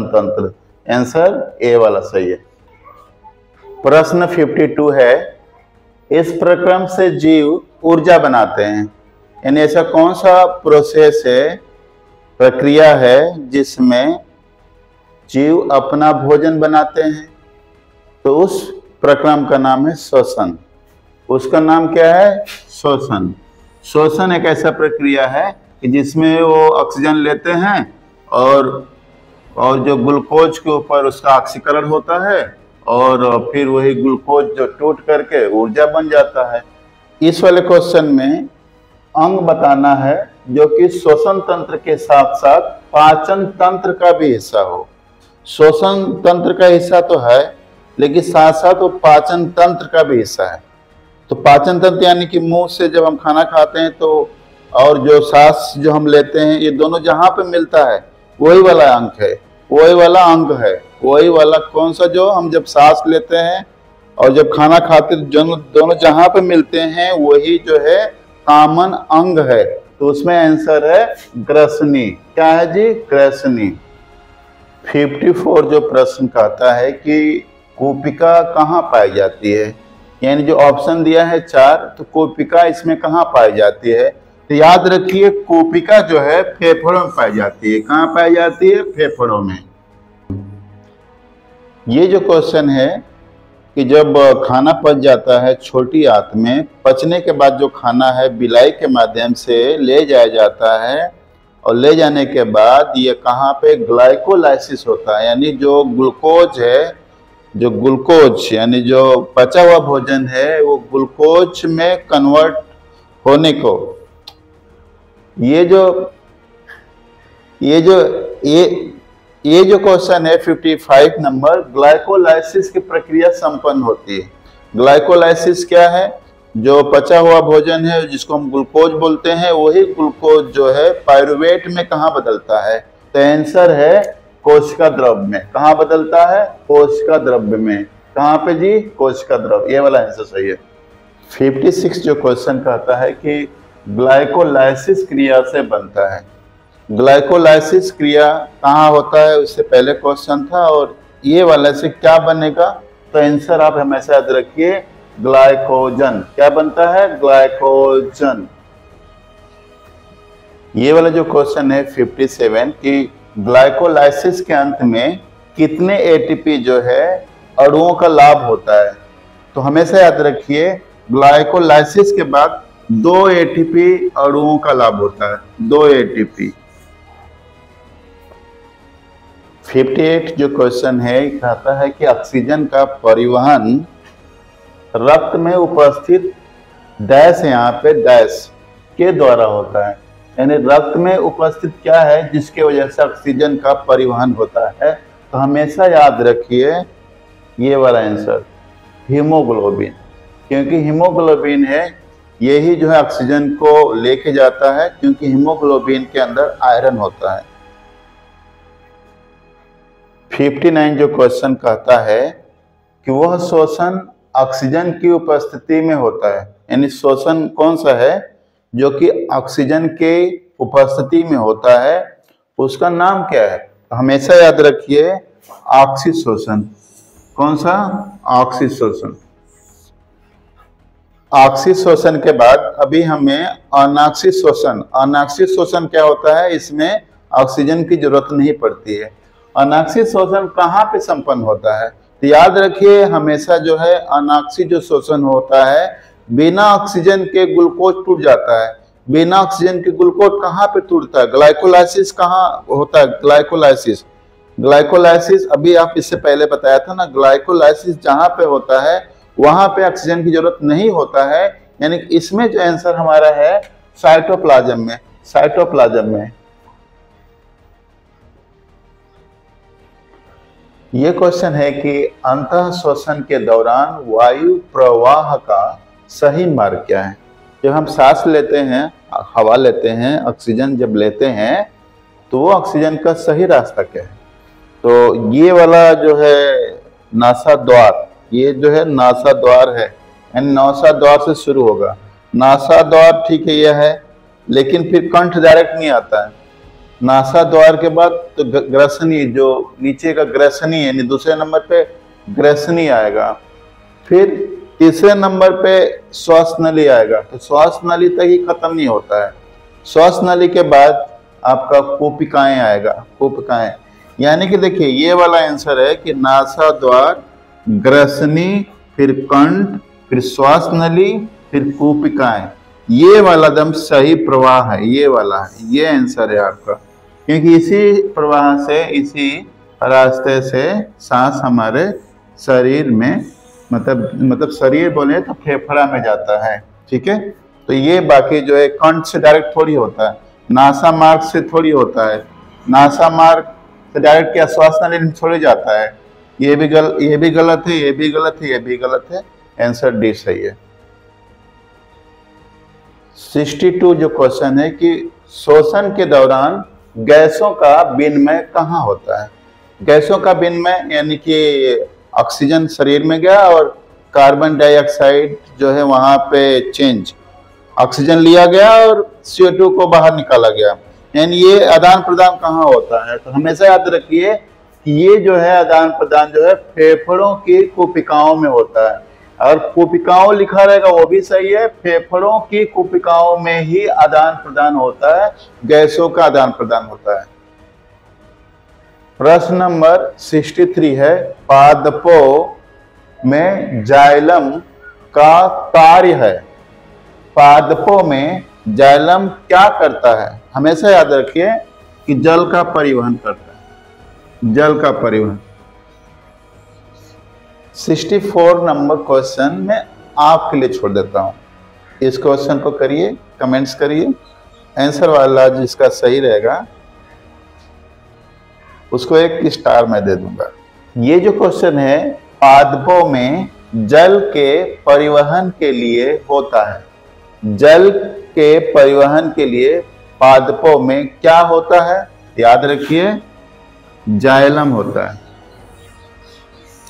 तंत्र। आंसर ए वाला सही है। प्रश्न 52 है, इस प्रक्रम से जीव ऊर्जा बनाते हैं, यानी ऐसा कौन सा प्रोसेस है, प्रक्रिया है जिसमें जीव अपना भोजन बनाते हैं? तो उस प्रक्रम का नाम है श्वसन। उसका नाम क्या है? श्वसन एक ऐसा प्रक्रिया है कि जिसमें वो ऑक्सीजन लेते हैं और जो ग्लूकोज के ऊपर उसका ऑक्सीकरण होता है और फिर वही ग्लूकोज जो टूट करके ऊर्जा बन जाता है। इस वाले क्वेश्चन में अंग बताना है जो कि श्वसन तंत्र के साथ साथ पाचन तंत्र का भी हिस्सा हो। श्वसन तंत्र का हिस्सा तो है लेकिन साथ साथ वो पाचन तंत्र का भी हिस्सा है। तो पाचन तंत्र यानी कि मुंह से जब हम खाना खाते हैं तो और जो सांस जो हम लेते हैं, ये दोनों जहां पे मिलता है वही वाला अंग है, वही वाला अंग है, वही वाला कौन सा, जो हम जब सांस लेते हैं और जब खाना खाते दोनों जहां पे मिलते हैं वही जो है कॉमन अंग है। तो उसमें आंसर है ग्रसनी। क्या है जी? ग्रसनी। 54 जो प्रश्न कहता है कि कोपिका कहाँ पाई जाती है, यानी जो ऑप्शन दिया है 4, तो कोपिका इसमें कहाँ पाई जाती है? तो याद रखिए कोपिका जो है फेफड़ों में पाई जाती है। कहाँ पाई जाती है? फेफड़ों में। ये जो क्वेश्चन है कि जब खाना पच जाता है छोटी आंत में, पचने के बाद जो खाना है बिलाई के माध्यम से ले जाया जाता है और ले जाने के बाद ये कहाँ पे ग्लाइकोलाइसिस होता है, यानी जो ग्लूकोज है, जो ग्लूकोज यानी जो पचा हुआ भोजन है वो ग्लूकोज में कन्वर्ट होने को ये जो क्वेश्चन है 55 नंबर, ग्लाइकोलाइसिस की प्रक्रिया संपन्न होती है। ग्लाइकोलाइसिस क्या है? जो पचा हुआ भोजन है जिसको हम ग्लूकोज बोलते हैं, वही ग्लूकोज जो है पायरुवेट में कहाँ बदलता है? तो आंसर है कोशिका द्रव्य में। कहाँ बदलता है? कोशिका द्रव्य में। कहाँ पे जी? कोशिका द्रव्य। ये वाला आंसर सही है। 56 जो क्वेश्चन कहता है कि ग्लाइकोलाइसिस क्रिया से बनता है। ग्लाइकोलाइसिस क्रिया कहाँ होता है, उससे पहले क्वेश्चन था, और ये वाले से क्या बनेगा? तो आंसर आप हमेशा याद रखिए ग्लाइकोजन। क्या बनता है? ग्लाइकोजन। ये वाला जो क्वेश्चन है 57 कि ग्लाइकोलाइसिस के अंत में कितने एटीपी जो है अणुओं का लाभ होता है? तो हमेशा याद रखिए ग्लाइकोलाइसिस के बाद 2 एटीपी अणुओं का लाभ होता है। 2 एटीपी। 58 जो क्वेश्चन है कहता है कि ऑक्सीजन का परिवहन रक्त में उपस्थित डैश, यहाँ पे डैश के द्वारा होता है। यानी रक्त में उपस्थित क्या है जिसके वजह से ऑक्सीजन का परिवहन होता है। तो हमेशा याद रखिए ये वाला आंसर हीमोग्लोबिन, क्योंकि हीमोग्लोबिन है यही जो है ऑक्सीजन को लेके जाता है, क्योंकि हीमोग्लोबिन के अंदर आयरन होता है। 59 जो क्वेश्चन कहता है कि वह शोषण ऑक्सीजन की उपस्थिति में होता है। यानी शोषण कौन सा है जो कि ऑक्सीजन के उपस्थिति में होता है, उसका नाम क्या है। तो हमेशा याद रखिए ऑक्सीशोषण। कौन सा? ऑक्सीशोषण। ऑक्सीशोषण के बाद अभी हमें अनाक्सीशोषण। अनाक्सीशोषण क्या होता है? इसमें ऑक्सीजन की जरूरत नहीं पड़ती है। अनाक्सीशोषण कहाँ पे संपन्न होता है? तो याद रखिए हमेशा जो है अनाक्सी जो शोषण होता है बिना ऑक्सीजन के ग्लूकोज टूट जाता है। बिना ऑक्सीजन के ग्लूकोज कहाँ पे टूटता है? ग्लाइकोलाइसिस कहाँ होता है? ग्लाइकोलाइसिस। ग्लाइकोलाइसिस अभी आप इससे पहले बताया था ना, ग्लाइकोलाइसिस जहाँ पे होता है वहां पे ऑक्सीजन की जरूरत नहीं होता है। यानी इसमें जो आंसर हमारा है साइटोप्लाज्म में। साइटोप्लाज्म में ये क्वेश्चन है कि अंतः शोषण के दौरान वायु प्रवाह का सही मार्ग क्या है। जब हम सांस लेते हैं, हवा लेते हैं, ऑक्सीजन जब लेते हैं तो वो ऑक्सीजन का सही रास्ता क्या है? तो ये वाला जो है नासा द्वार, ये जो है नासा द्वार है, यानी नासा द्वार से शुरू होगा। नासा द्वार ठीक है यह है, लेकिन फिर कंठ डायरेक्ट नहीं आता है। नासा द्वार के बाद तो ग्रसनी, जो नीचे का ग्रसनी यानी दूसरे नंबर पे ग्रसनी आएगा। फिर तीसरे नंबर पे श्वास नली आएगा। तो श्वास नली तक ही खत्म नहीं होता है। श्वास नली के बाद आपका कूपिकाएं आएगा। कूपिकाएं यानी कि देखिए ये वाला आंसर है कि नासा द्वार, ग्रसनी, फिर कंठ, फिर श्वास नली, फिर कूपिकाएं, ये वाला दम सही प्रवाह है। ये वाला है, ये आंसर है आपका, क्योंकि इसी प्रवाह से, इसी रास्ते से सांस हमारे शरीर में मतलब शरीर बोले तो फेफड़ा में जाता है। ठीक है, तो ये बाकी जो है कंठ से डायरेक्ट थोड़ी होता है, नासा मार्ग से थोड़ी होता है। नासा मार्ग से डायरेक्ट क्या श्वास नली में थोड़ी जाता है। ये भी गलत है, ये भी गलत है, ये भी गलत है। आंसर डी सही है। 62 जो क्वेश्चन है कि शोषण के दौरान गैसों का विनिमय कहाँ होता है। गैसों का विनिमय यानी कि ऑक्सीजन शरीर में गया और कार्बन डाइऑक्साइड जो है वहां पे चेंज, ऑक्सीजन लिया गया और CO2 को बाहर निकाला गया, यानी ये आदान प्रदान कहाँ होता है। तो हमेशा याद रखिए कि ये जो है आदान प्रदान जो है फेफड़ों की कूपिकाओं में होता है। और कूपिकाओं लिखा रहेगा वो भी सही है, फेफड़ों की कूपिकाओं में ही आदान प्रदान होता है, गैसों का आदान प्रदान होता है। प्रश्न नंबर 63 है, पादपों में जाइलम का कार्य है। पादपों में जाइलम क्या करता है? हमेशा याद रखिए कि जल का परिवहन करता है, जल का परिवहन। 64 नंबर क्वेश्चन में आपके लिए छोड़ देता हूं। इस क्वेश्चन को करिए, कमेंट्स करिए। आंसर वाला जिसका सही रहेगा उसको 1 स्टार मैं दे दूंगा। ये जो क्वेश्चन है पादपों में जल के परिवहन के लिए होता है। जल के परिवहन के लिए पादपों में क्या होता है? याद रखिए जाइलम होता है।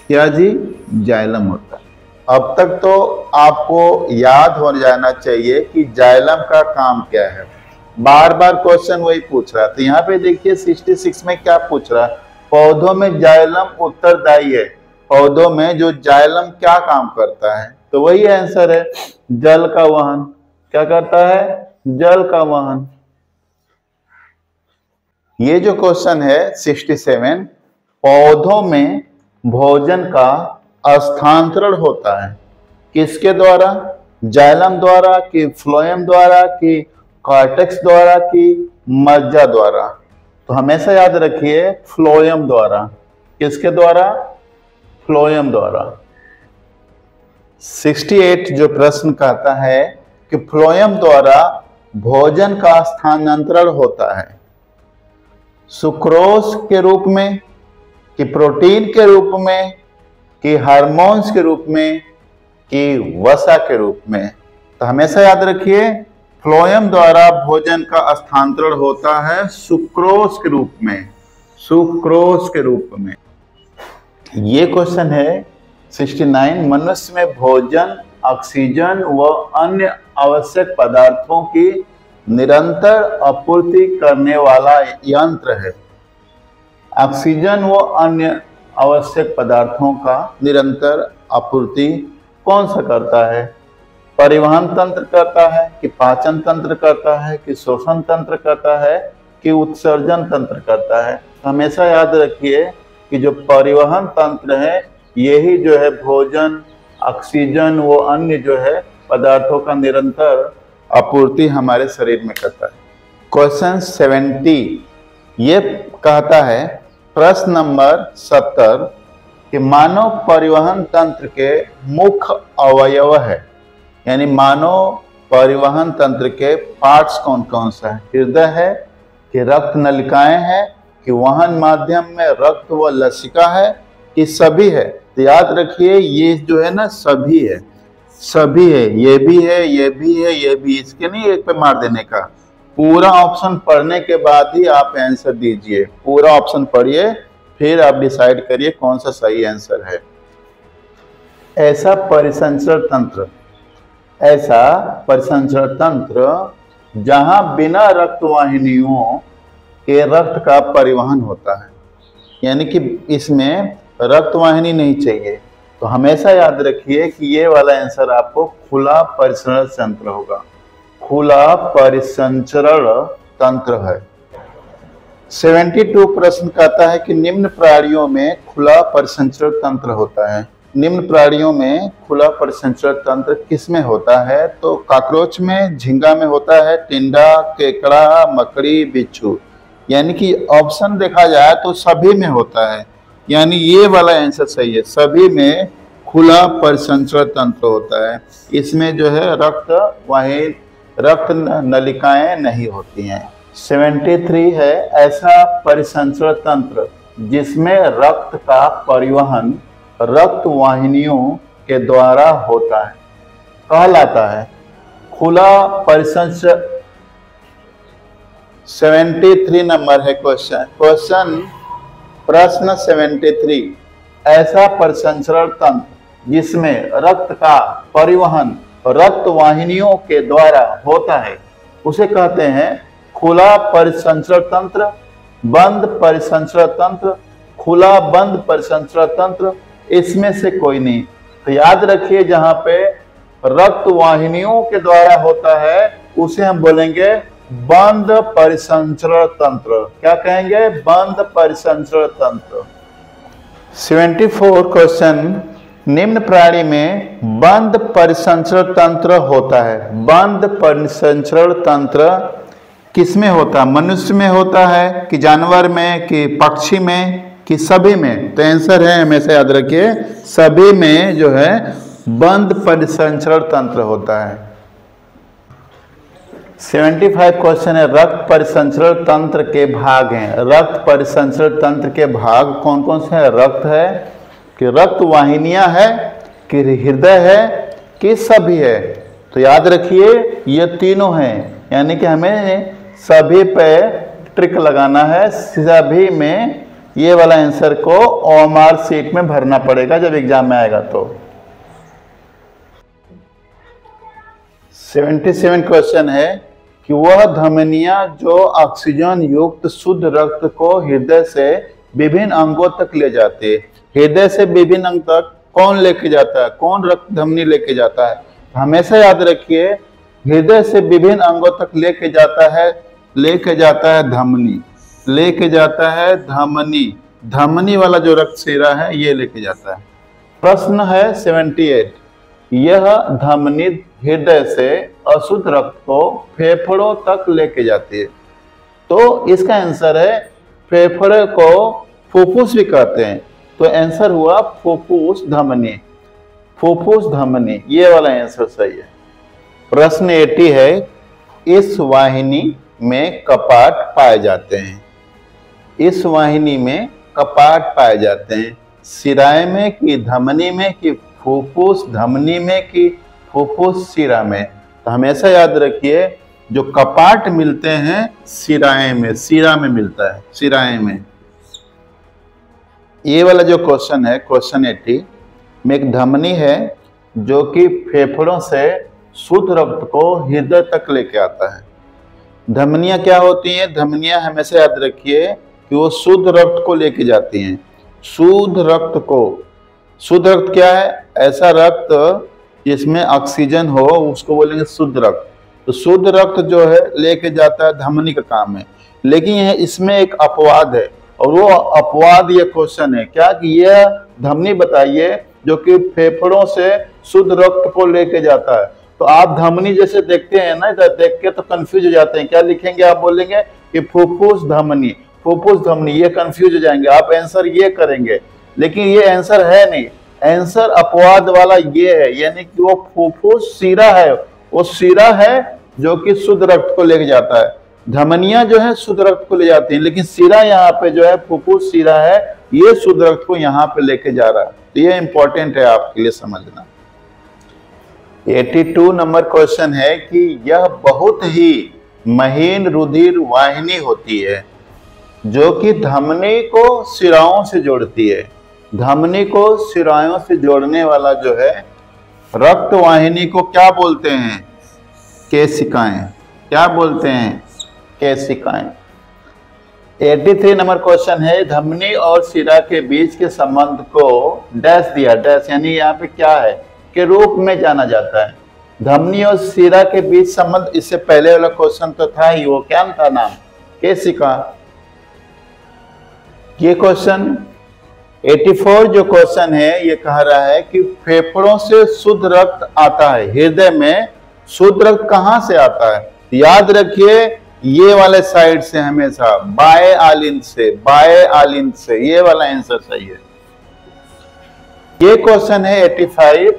क्या जी? जाइलम होता है। अब तक तो आपको याद हो जाना चाहिए कि जाइलम का काम क्या है। बार बार क्वेश्चन वही पूछ रहा है। तो यहाँ पे देखिए 66 में क्या पूछ रहा है? पौधों में जाइलम उत्तरदायी है। पौधों में जो जाइलम क्या काम करता है? तो वही आंसर है, जल का वहन। क्या करता है? जल का वहन। ये जो क्वेश्चन है 67, पौधों में भोजन का स्थानांतरण होता है किसके द्वारा? जाइलम द्वारा कि फ्लोएम द्वारा कि कॉर्टेक्स द्वारा कि मज्जा द्वारा? तो हमेशा याद रखिए फ्लोएम द्वारा। किसके द्वारा? फ्लोएम द्वारा। 68 जो प्रश्न कहता है कि फ्लोएम द्वारा भोजन का स्थानांतरण होता है सुक्रोज के रूप में, कि प्रोटीन के रूप में, कि हार्मोन्स के रूप में, कि वसा के रूप में। तो हमेशा याद रखिए फ्लोएम द्वारा भोजन का स्थानांतरण होता है सुक्रोज के रूप में, सुक्रोज के रूप में। ये क्वेश्चन है 69। मनुष्य में भोजन, ऑक्सीजन व अन्य आवश्यक पदार्थों की निरंतर आपूर्ति करने वाला यंत्र है। ऑक्सीजन व अन्य आवश्यक पदार्थों का निरंतर आपूर्ति कौन सा करता है? परिवहन तंत्र करता है, कि पाचन तंत्र करता है, कि श्वसन तंत्र करता है, कि उत्सर्जन तंत्र करता है? हमेशा याद रखिए कि जो परिवहन तंत्र है यही जो है भोजन, ऑक्सीजन वो अन्य जो है पदार्थों का निरंतर आपूर्ति हमारे शरीर में करता है। क्वेश्चन 70 ये कहता है, प्रश्न नंबर 70 कि मानव परिवहन तंत्र के मुख्य अवयव है, यानी मानव परिवहन तंत्र के पार्ट्स कौन कौन सा है? हृदय है, कि रक्त नलिकाएं हैं, कि वहन माध्यम में रक्त व लसिका है, कि सभी है? तो याद रखिए ये जो है ना सभी है, सभी है, ये भी है, ये भी है, ये भी। इसके नहीं एक पे मार देने का। पूरा ऑप्शन पढ़ने के बाद ही आप आंसर दीजिए। पूरा ऑप्शन पढ़िए फिर आप डिसाइड करिए कौन सा सही आंसर है। ऐसा परिसंचरण तंत्र, ऐसा परिसंचरण तंत्र जहां बिना रक्त वाहिनियों के रक्त का परिवहन होता है, यानी कि इसमें रक्त वाहिनी नहीं चाहिए। तो हमेशा याद रखिए कि ये वाला आंसर आपको खुला परिसंचरण तंत्र होगा। खुला परिसंचरण तंत्र है। 72 प्रश्न कहता है कि निम्न प्राणियों में खुला परिसंचरण तंत्र होता है। निम्न प्राणियों में खुला परिसंचरण तंत्र किसमें होता है? तो कॉकरोच में, झींगा में होता है, टिंडा, केकड़ा, मकड़ी, बिच्छू। यानी कि ऑप्शन देखा जाए तो सभी में होता है, यानी ये वाला आंसर सही है। सभी में खुला परिसंचरण तंत्र होता है। इसमें जो है रक्त नलिकाएं नहीं होती हैं। 73 है, ऐसा परिसंचरण तंत्र जिसमें रक्त का परिवहन रक्त वाहिनियों के द्वारा होता है कहलाता है खुला परिसंचरण। 73 नंबर है क्वेश्चन प्रश्न 73। ऐसा परिसंचरण तंत्र जिसमें रक्त का परिवहन रक्त वाहिनियों के द्वारा होता है उसे कहते हैं खुला परिसंचरण तंत्र, बंद परिसंचरण तंत्र, खुला बंद परिसंचरण तंत्र। इसमें से कोई नहीं। तो याद रखिए जहां पे रक्त वाहिनियों के द्वारा होता है उसे हम बोलेंगे बंद परिसंचरण तंत्र। क्या कहेंगे? बंद परिसंचरण तंत्र। 74 क्वेश्चन, निम्न प्राणी में बंद परिसंचरण तंत्र होता है। बंद परिसंचरण तंत्र किसमें होता है? मनुष्य में होता है, कि जानवर में, कि पक्षी में, कि सभी में? तो आंसर है, हमेशा याद रखिए, सभी में जो है बंद परिसंचरण तंत्र होता है। 75 क्वेश्चन है, रक्त परिसंचरण तंत्र के भाग हैं। रक्त परिसंचरण तंत्र के भाग कौन कौन से हैं? रक्त है, कि रक्त वाहिनियां है, कि हृदय है, कि सभी है? तो याद रखिए ये तीनों हैं, यानी कि हमें सभी पे ट्रिक लगाना है। सभी में ये वाला आंसर को ओएमआर शीट में भरना पड़ेगा जब एग्जाम में आएगा। तो 77 क्वेश्चन है कि वह धमनियां जो ऑक्सीजन युक्त शुद्ध रक्त को हृदय से विभिन्न अंगों तक ले जाते हैं। हृदय से विभिन्न अंग तक कौन लेके जाता है? कौन रक्त धमनी लेके जाता है? हमेशा याद रखिए हृदय से विभिन्न अंगों तक लेके जाता है धमनी, लेके जाता है धमनी। धमनी वाला जो रक्त शिरा है ये लेके जाता है। प्रश्न है 78, यह धमनी हृदय से अशुद्ध रक्त को फेफड़ों तक लेके जाती है। तो इसका आंसर है फेफड़े को फुफ्फुस भी कहते हैं। तो आंसर हुआ फुफ्फुस धमनी, फुफ्फुस धमनी, ये वाला आंसर सही है। प्रश्न 80 है, इस वाहिनी में कपाट पाए जाते हैं। इस वाहिनी में कपाट पाए जाते हैं, शिराएं में कि धमनी में कि फुफ्फुस धमनी में कि फुफ्फुस शिरा में। तो हमेशा याद रखिए जो कपाट मिलते हैं शिराएं में, शिरा में मिलता है, शिराएं में। ये वाला जो क्वेश्चन है, क्वेश्चन 80 में एक धमनी है जो कि फेफड़ों से शुद्ध रक्त को हृदय तक लेके आता है। धमनियां क्या होती हैं? धमनियां हमेशा याद रखिए कि वो शुद्ध रक्त को लेके जाती हैं। शुद्ध रक्त को, शुद्ध रक्त क्या है? ऐसा रक्त जिसमें ऑक्सीजन हो उसको बोलेंगे शुद्ध रक्त। तो शुद्ध रक्त जो है लेके जाता है, धमनी का काम है। लेकिन इसमें एक अपवाद है, और वो अपवाद ये क्वेश्चन है क्या कि यह धमनी बताइए जो कि फेफड़ों से शुद्ध रक्त को लेके जाता है। तो आप धमनी जैसे देखते हैं ना, देख के तो कंफ्यूज हो जाते हैं। क्या लिखेंगे? आप बोलेंगे कि फुफ्फुस धमनी, फुफ्फुस धमनी, ये कंफ्यूज हो जाएंगे। आप आंसर ये करेंगे, लेकिन ये आंसर है नहीं। आंसर अपवाद वाला ये है, यानी कि वो फुफ्फुस शिरा है, वो शिरा है जो कि शुद्ध रक्त को लेके जाता है। धमनियां जो है शुद्ध रक्त को ले जाती हैं, लेकिन शिरा यहाँ पे जो है फुफ्फुस शिरा है, ये शुद्ध रक्त को यहाँ पे लेके जा रहा है। तो ये इंपॉर्टेंट है आपके लिए समझना। 82 नंबर क्वेश्चन है कि यह बहुत ही महीन रुधिर वाहिनी होती है जो कि धमनी को शिराओं से जोड़ती है। धमनी को शिराओं से जोड़ने वाला जो है रक्त वाहिनी को क्या बोलते हैं? केशिकाएं। क्या बोलते हैं? केशिकाएं। 83 नंबर क्वेश्चन है, धमनी और शिरा के बीच के संबंध को डैश दिया, डैश यानी यहाँ पे क्या है के रूप में जाना जाता है। धमनी और शिरा के बीच संबंध, इससे पहले वाला क्वेश्चन तो था ही, वो क्या था नाम? केशिका। ये क्वेश्चन 84 जो क्वेश्चन है ये कह रहा है कि फेफड़ों से शुद्ध रक्त आता है, हृदय में शुद्ध रक्त कहां से आता है? याद रखिए ये वाले साइड से, हमेशा बाएं आलिंद से, बाएं आलिंद से। ये वाला आंसर सही है। ये क्वेश्चन है 85,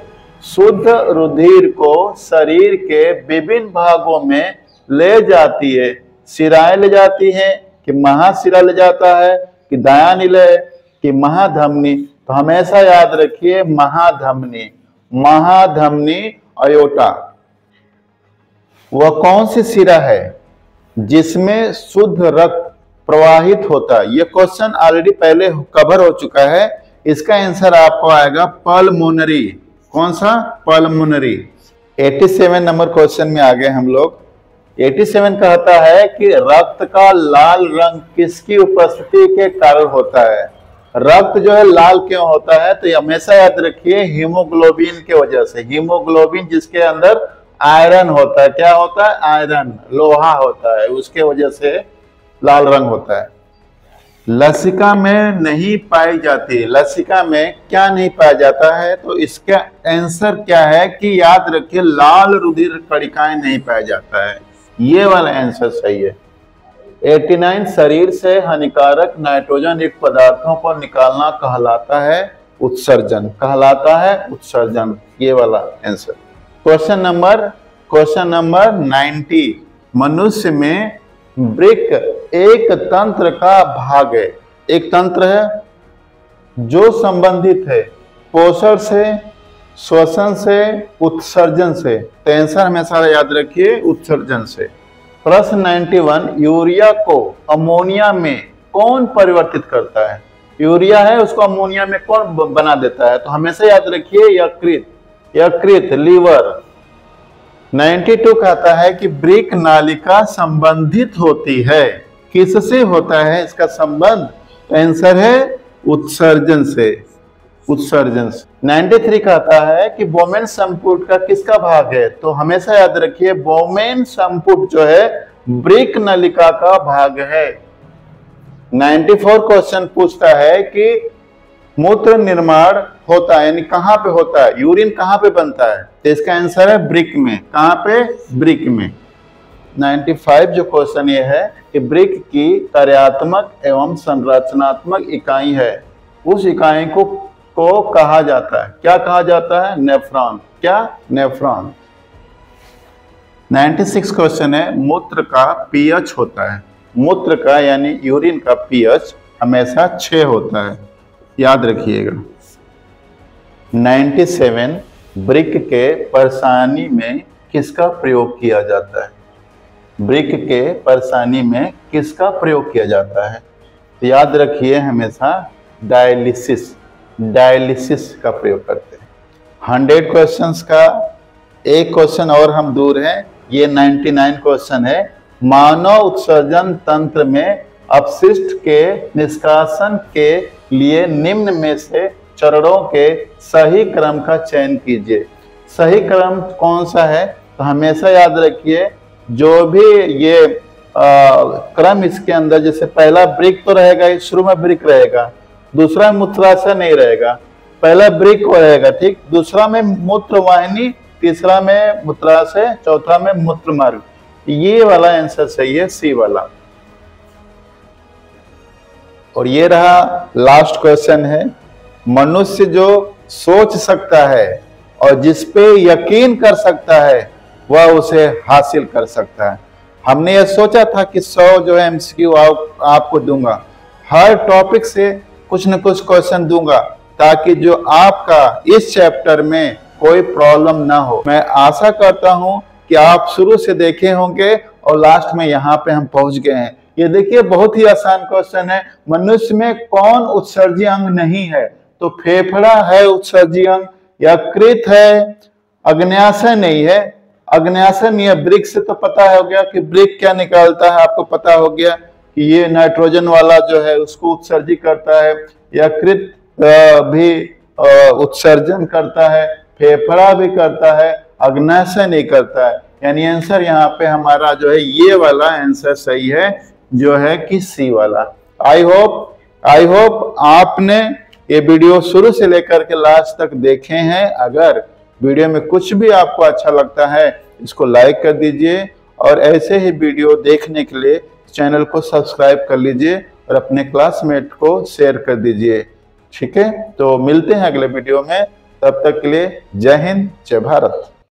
शुद्ध रुधिर को शरीर के विभिन्न भागों में ले जाती है, शिराएं ले जाती हैं कि महाशिरा ले जाता है कि दायानिलय कि महाधमनी? तो हमेशा याद रखिए महाधमनी, महाधमनी अयोटा। वह कौन सी शिरा है जिसमें शुद्ध रक्त प्रवाहित होता है? यह क्वेश्चन ऑलरेडी पहले कवर हो चुका है। इसका आंसर आपको आएगा पल्मोनरी। कौन सा? पल्मोनरी। 87 नंबर क्वेश्चन में आ गए हम लोग। 87 कहता है कि रक्त का लाल रंग किसकी उपस्थिति के कारण होता है? रक्त जो है लाल क्यों होता है? तो हमेशा याद रखिए हीमोग्लोबिन के वजह से। हीमोग्लोबिन जिसके अंदर आयरन होता है, क्या होता है? आयरन, लोहा होता है, उसके वजह से लाल रंग होता है। लसिका में नहीं पाई जाती। लसिका में क्या नहीं पाया जाता है? तो इसका आंसर क्या है कि याद रखिए लाल रुधिर कणिकाएं नहीं पाया जाता है। ये वाला आंसर सही है। 89 शरीर से हानिकारक नाइट्रोजन युक्त पदार्थों को निकालना कहलाता है उत्सर्जन, कहलाता है उत्सर्जन। ये वाला आंसर। क्वेश्चन नंबर 90, मनुष्य में वृक्क एक तंत्र का भाग है। एक तंत्र है जो संबंधित है पोषण से, श्वसन से, उत्सर्जन से। तो आंसर हमेशा याद रखिए उत्सर्जन से। प्रश्न 91, यूरिया को अमोनिया में कौन परिवर्तित करता है? यूरिया है उसको अमोनिया में कौन बना देता है? तो हमेशा याद रखिए यकृत, यकृत, लीवर। 92 कहता है कि वृक्क नालिका संबंधित होती है। किससे होता है इसका संबंध? आंसर है उत्सर्जन से, उत्सर्जन से। 93 कहता है कि बोमेन संपुट का किसका भाग है? तो हमेशा याद रखिए बोमेन संपुट जो है वृक्क नलिका का भाग है। 94 क्वेश्चन पूछता है कि मूत्र निर्माण होता है यानी कहां पे होता है? यूरिन कहां पे बनता है? तो इसका आंसर है वृक्क में। कहां पे? वृक्क में। 95 जो क्वेश्चन ये है कि वृक्क की कार्यात्मक एवं संरचनात्मक इकाई है, उस इकाई को कहा जाता है, क्या कहा जाता है? नेफ्रॉन। क्या? नेफ्रॉन। 96 क्वेश्चन है, मूत्र का पीएच होता है, मूत्र का यानी यूरिन का पीएच हमेशा 6 होता है, याद रखिएगा। 97 वृक्क के परेशानी में किसका प्रयोग किया जाता है? वृक्क के परेशानी में किसका प्रयोग किया जाता है? तो याद रखिए हमेशा डायलिसिस, डायलिसिस का प्रयोग करते हैं। 100 क्वेश्चंस का एक क्वेश्चन और हम दूर हैं, ये 99 क्वेश्चन है। मानव उत्सर्जन तंत्र में अपशिष्ट के निष्कासन के लिए निम्न में से चरणों के सही क्रम का चयन कीजिए। सही क्रम कौन सा है? तो हमेशा याद रखिए जो भी ये क्रम इसके अंदर, जैसे पहला वृक्क तो रहेगा, शुरू में वृक्क रहेगा, दूसरा मूत्राशय नहीं रहेगा, पहला वृक्क रहेगा, ठीक, दूसरा में मूत्रवाहिनी, तीसरा में मूत्राशय, चौथा में मूत्र मार्ग। ये वाला आंसर सही है, सी वाला। और ये रहा लास्ट क्वेश्चन है, मनुष्य जो सोच सकता है और जिस पे यकीन कर सकता है वह उसे हासिल कर सकता है। हमने ये सोचा था कि 100 जो है एमसीक्यू आपको दूंगा, हर टॉपिक से कुछ न कुछ क्वेश्चन दूंगा ताकि जो आपका इस चैप्टर में कोई प्रॉब्लम ना हो। मैं आशा करता हूं कि आप शुरू से देखे होंगे और लास्ट में यहाँ पे हम पहुंच गए हैं। ये देखिए बहुत ही आसान क्वेश्चन है, मनुष्य में कौन उत्सर्जी अंग नहीं है? तो फेफड़ा है उत्सर्जी अंग, यकृत है, अग्न्याशय नहीं है, अग्न्याशय नहीं है। वृक्क से तो पता हो गया कि वृक्क क्या निकालता है, आपको पता हो गया कि ये नाइट्रोजन वाला जो है उसको उत्सर्जी करता है, यकृत भी उत्सर्जन करता है, फेफड़ा भी करता है, अग्न्याशय नहीं करता है। यानी आंसर यहाँ पे हमारा जो है ये वाला आंसर सही है, जो है कि सी वाला। आई होप आपने ये वीडियो शुरू से लेकर के लास्ट तक देखे हैं। अगर वीडियो में कुछ भी आपको अच्छा लगता है इसको लाइक कर दीजिए और ऐसे ही वीडियो देखने के लिए चैनल को सब्सक्राइब कर लीजिए और अपने क्लासमेट को शेयर कर दीजिए। ठीक है, तो मिलते हैं अगले वीडियो में, तब तक के लिए जय हिंद, जय भारत।